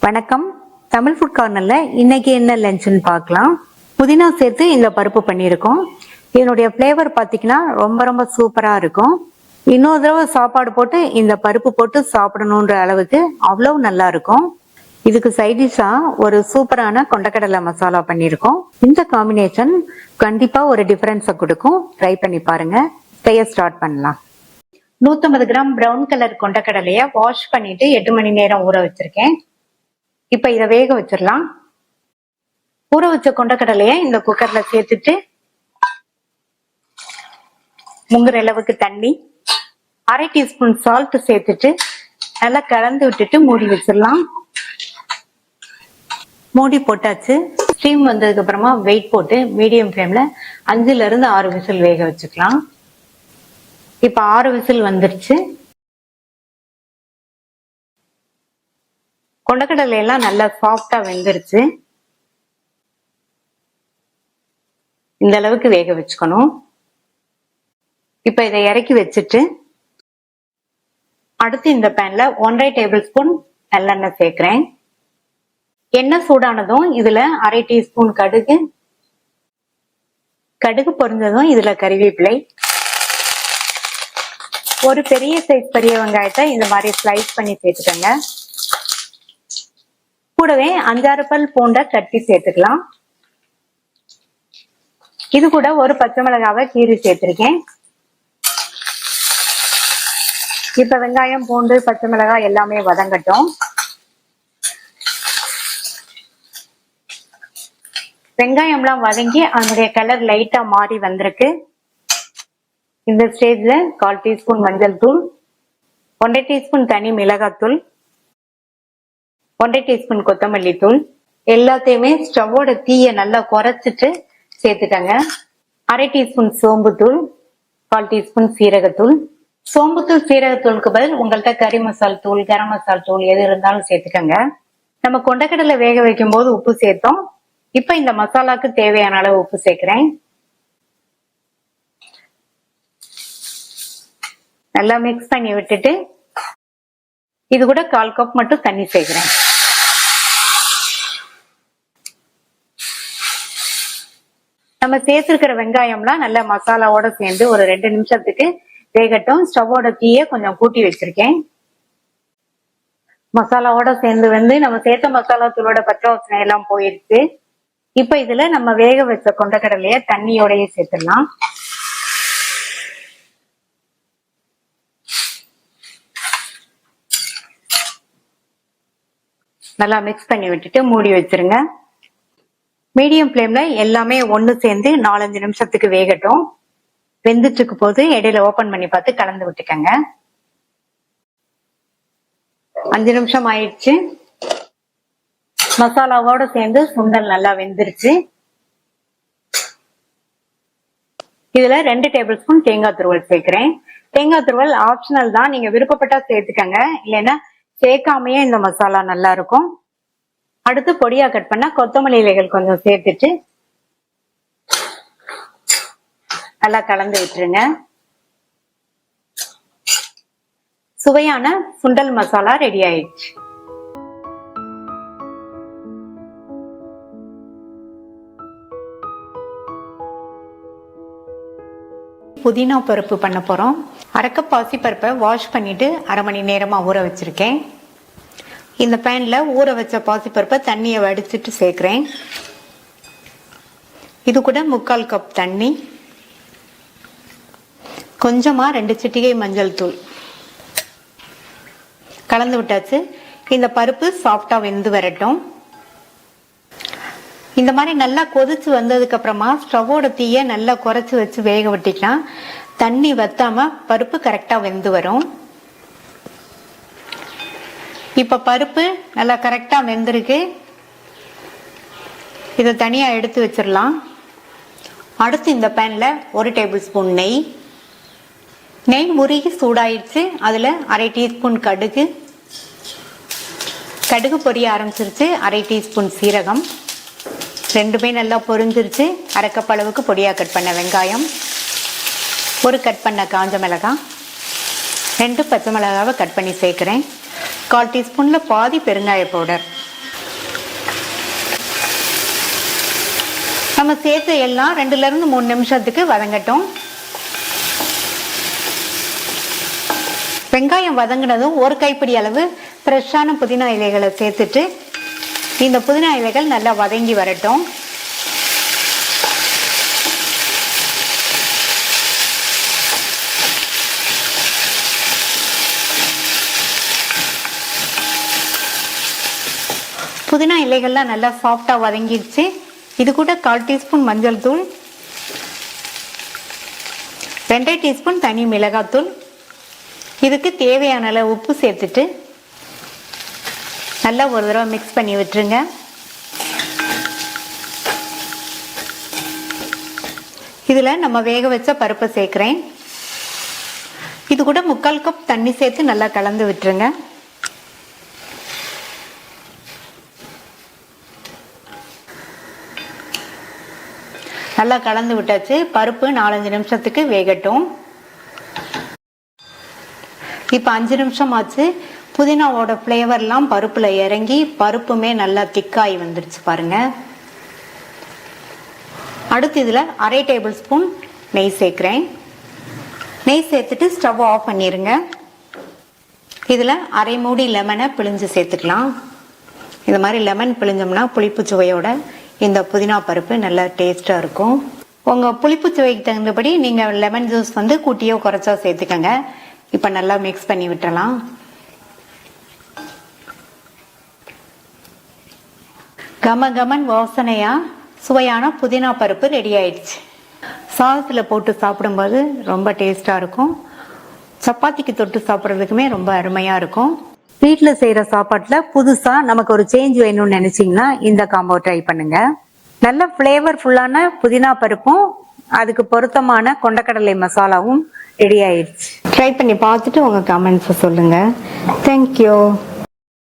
வணக்கம். தமிழ் ஃபுட் கார்னர்ல இன்னைக்கு என்ன லஞ்சுன்னு பார்க்கலாம். புதினா சேர்த்து இந்த பருப்பு பண்ணியிருக்கோம். இதனுடைய ஃப்ளேவர் பார்த்தீங்கன்னா ரொம்ப ரொம்ப சூப்பரா இருக்கும். இன்னொரு தடவை சாப்பாடு போட்டு இந்த பருப்பு போட்டு சாப்பிடணுன்ற அளவுக்கு அவ்வளவு நல்லா இருக்கும். இதுக்கு சைடிஷா ஒரு சூப்பரான கொண்டக்கடலை மசாலா பண்ணியிருக்கோம். இந்த காம்பினேஷன் கண்டிப்பா ஒரு டிஃபரன்ஸை கொடுக்கும். ட்ரை பண்ணி பாருங்க. செய்ய ஸ்டார்ட் பண்ணலாம். 150 கிராம் பிரவுன் கலர் கொண்டக்கடலைய வாஷ் பண்ணிட்டு 8 மணி நேரம் ஊற வச்சிருக்கேன். இப்ப இதை வேக வச்சிடலாம். ஊற வச்ச கொண்டக்கடலைய இந்த குக்கர்ல சேர்த்துட்டு முங்குற அளவுக்கு தண்ணி, 1/2 டீஸ்பூன் சால்ட் சேர்த்துட்டு நல்லா கலந்து விட்டுட்டு மூடி வச்சிடலாம். மூடி போட்டாச்சு. ஸ்டீம் வந்ததுக்கு அப்புறமா வெயிட் போட்டு மீடியம் ஃப்ளேம்ல 5ல இருந்து 6 விசில் வேக வச்சுக்கலாம். இப்ப 6 விசில் வந்துருச்சு. கொண்டக்கடலை எல்லாம் நல்லா சாஃப்டா வெந்துருச்சு. இந்த அளவுக்கு வேக வச்சுக்கணும். இப்ப இதை இறக்கி வச்சுட்டு அடுத்து இந்த பேன்ல 1/2 டேபிள் ஸ்பூன் நல்லெண்ணெய் சேர்க்கிறேன். எண்ணெய் சூடானதும் இதுல 1/2 டீஸ்பூன் கடுகு பொரிஞ்சதும் இதுல கறிவேப்பிலை, ஒரு பெரிய சைஸ் பெரிய வெங்காயத்தை இந்த மாதிரி ஸ்லைஸ் பண்ணி சேர்த்துக்கோங்க. கூடவே 5-6 பல் பூண்டை தட்டி சேர்த்துக்கலாம். இது கூட ஒரு பச்சை மிளகாவை கீறி சேர்த்திருக்கேன். இப்ப வெங்காயம், பூண்டு, பச்சை மிளகாய் எல்லாமே வதங்கட்டும். வெங்காயம்லாம் வதங்கி அதனுடைய கலர் லைட்டா மாறி வந்திருக்கு. இந்த ஸ்டேஜ்ல 1/4 டீஸ்பூன் மஞ்சள் தூள், 1/2 டீஸ்பூன் தனி மிளகாத்தூள், 1/2 டீஸ்பூன் கொத்தமல்லி தூள் எல்லாத்தையுமே ஸ்டவ்வோட தீயை நல்லா குறைச்சிட்டு சேர்த்துக்கங்க. 1/2 டீஸ்பூன் சோம்பு தூள், 1/4 டீஸ்பூன் சீரகத்தூள். சோம்புத்தூள் சீரகத்தூளுக்கு பதில் உங்கள்கிட்ட கறி மசால் தூள், கரம் மசால் தூள் எது இருந்தாலும் சேர்த்துக்கங்க. நம்ம கொண்டக்கடலை வேக வைக்கும் போது உப்பு சேர்த்தோம். இப்ப இந்த மசாலாக்கு தேவையான அளவு உப்பு சேர்க்கிறேன். நல்லா மிக்ஸ் பண்ணி விட்டுட்டு இது கூட 1/4 கப் மட்டும் தண்ணி சேர்க்கிறேன். நம்ம சேர்த்திருக்கிற வெங்காயம்லாம் நல்ல மசாலாவோட சேர்ந்து ஒரு 2 நிமிஷத்துக்கு வேகட்டும். ஸ்டவ்வோட தீயை கொஞ்சம் கூட்டி வச்சிருக்கேன். மசாலாவோட சேர்ந்து வந்து நம்ம சேர்த்த மசாலா தூளோட பச்சை வாசனை எல்லாம் போயிடுச்சு. இப்ப இதுல நம்ம வேக வச்ச கொண்டக்கடலைய தண்ணியோடய சேர்த்துடலாம். நல்லா மிக்ஸ் பண்ணி விட்டுட்டு மூடி வச்சிருங்க. மீடியம் ஃப்ளேம்ல எல்லாமே ஒண்ணு சேர்ந்து 4-5 நிமிஷத்துக்கு வேகட்டும். வெந்துட்டு இருக்கும் போது இடையில ஓபன் பண்ணி பார்த்து கலந்து விட்டுக்கங்க. 5 நிமிஷம் ஆயிடுச்சு. மசாலாவோட சேர்ந்து சுண்டல் நல்லா வெந்துருச்சு. இதுல 2 டேபிள் ஸ்பூன் தேங்காய் துருவல் சேர்க்கிறேன். தேங்காய் துருவல் ஆப்ஷனல் தான், நீங்க விருப்பப்பட்டா சேர்த்துக்கங்க, இல்லைன்னா சேர்க்காமையே இந்த மசாலா நல்லா இருக்கும். அடுத்து பொடியா கட் பண்ண கொத்தமல்லி இலைகள் கொஞ்சம் சேர்த்துட்டு நல்லா கலந்து விட்டுருங்க. சுவையான சுண்டல் மசாலா ரெடி ஆயிடுச்சு. புதினா பருப்பு பண்ண போறோம். 1/2 கப் பாசி பருப்பை வாஷ் பண்ணிட்டு 1/2 மணி நேரமா ஊற வச்சிருக்கேன். இந்த பேன்ல ஊற வச்ச பாசி பருப்பை தண்ணியை வடிச்சிட்டு சேர்க்கிறேன். இது கூட 3/4 கப் தண்ணி, கொஞ்சமா 2 சிட்டிகை மஞ்சள் தூள் கலந்து விட்டாச்சு. இந்த பருப்பு சாஃப்டா வெந்து வரட்டும். இந்த மாதிரி நல்லா கொதிச்சு வந்ததுக்கு அப்புறமா ஸ்டவ்வோட தீயை நல்லா குறைச்சு வச்சு வேக விட்டுக்கலாம். தண்ணி வத்தாம பருப்பு கரெக்டா வெந்து வரும். இப்ப பருப்பு நல்லா கரெக்டா வெந்திருக்கு. இதை தனியா எடுத்து வச்சிடலாம். அடுத்து இந்த பேன்ல 1 டேபிள் ஸ்பூன் நெய் உருகி சூடாயிடுச்சு. அதுல 1/2 டீஸ்பூன் கடுகு பொரிய ஆரம்பிச்சிருச்சு. 1/2 டீஸ்பூன் சீரகம், ரெண்டுமே நல்லா பொரிஞ்சிருச்சு. 1/2 கப் அளவுக்கு பொடியா கட் பண்ண வெங்காயம், 1 கட் பண்ண காஞ்ச மிளகாய், 2 பச்சை மிளகாவை கட் பண்ணி சேர்க்கிறேன். 1/4 டீஸ்பூன்ல பாதி பெருங்காய பவுடர், நம்ம சேர்த்து எல்லாம் 2ல இருந்து 3 நிமிஷத்துக்கு வதங்கட்டும். வெங்காயம் வதங்கினதும் ஒரு கைப்பிடி அளவு ஃப்ரெஷ்ஷான புதினா இலைகளை சேர்த்துட்டு இந்த புதினா இலைகள் நல்லா வதங்கி வரட்டும். புதினா இலைகள்லாம் நல்லா சாஃப்டா வதங்கிடுச்சு. இது கூட 1/4 டீஸ்பூன் மஞ்சள் தூள், 2 டீஸ்பூன் தனி மிளகாத்தூள், இதுக்கு தேவையான அளவு உப்பு சேர்த்துட்டு நல்லா ஒரு தடவை மிக்ஸ் பண்ணி விட்டுருங்க. இதில் நம்ம வேக வச்ச பருப்பை சேர்க்குறேன். இது கூட 3/4 கப் தண்ணி சேர்த்து நல்லா கலந்து விட்டுருங்க. நல்லா கலந்து விட்டாச்சு. பருப்பு 4-5 நிமிஷத்துக்கு வேகட்டும். இப்போ 5 நிமிஷம் ஆச்சு. புதினாவோட ஃப்ளேவர்லாம் பருப்புல இறங்கி பருப்புமே நல்லா திக்காய் வந்துருச்சு பாருங்க. அடுத்து இதில் 1/2 டேபிள் ஸ்பூன் நெய் சேர்க்குறேன். நெய் சேர்த்துட்டு ஸ்டவ் ஆஃப் பண்ணிடுங்க. இதில் 1/2 மூடி லெமனை பிழிஞ்சு சேர்த்துக்கலாம். இந்த மாதிரி லெமன் பிழிஞ்சோம்னா புளிப்பு சுவையோட இந்த புதினா பருப்பு நல்லா டேஸ்டாக இருக்கும். உங்கள் புளிப்பு சுவைக்கு தகுந்தபடி நீங்கள் லெமன் ஜூஸ் வந்து கூட்டியோ குறைச்சோ சேர்த்துக்கங்க. இப்போ நல்லா மிக்ஸ் பண்ணி விட்டுறலாம். கம கமன் வாசனையா சுவையான புதினா பருப்பு ரெடி ஆயிடுச்சு. சாதத்தில் போட்டு சாப்பிடும்போது ரொம்ப டேஸ்டாக இருக்கும். சப்பாத்திக்கு தொட்டு சாப்பிட்றதுக்குமே ரொம்ப அருமையாக இருக்கும். வீட்டில் செய்கிற சாப்பாட்டில் புதுசாக நமக்கு ஒரு சேஞ்ச் வேணும்னு நினச்சிங்கன்னா இந்த காம்போ ட்ரை பண்ணுங்க. நல்ல ஃப்ளேவர்ஃபுல்லான புதினா பருப்பும் அதுக்கு பொருத்தமான கொண்டக்கடலை மசாலாவும் ரெடி ஆயிடுச்சு. ட்ரை பண்ணி பார்த்துட்டு உங்கள் கமெண்ட்ஸை சொல்லுங்கள். தேங்க்யூ.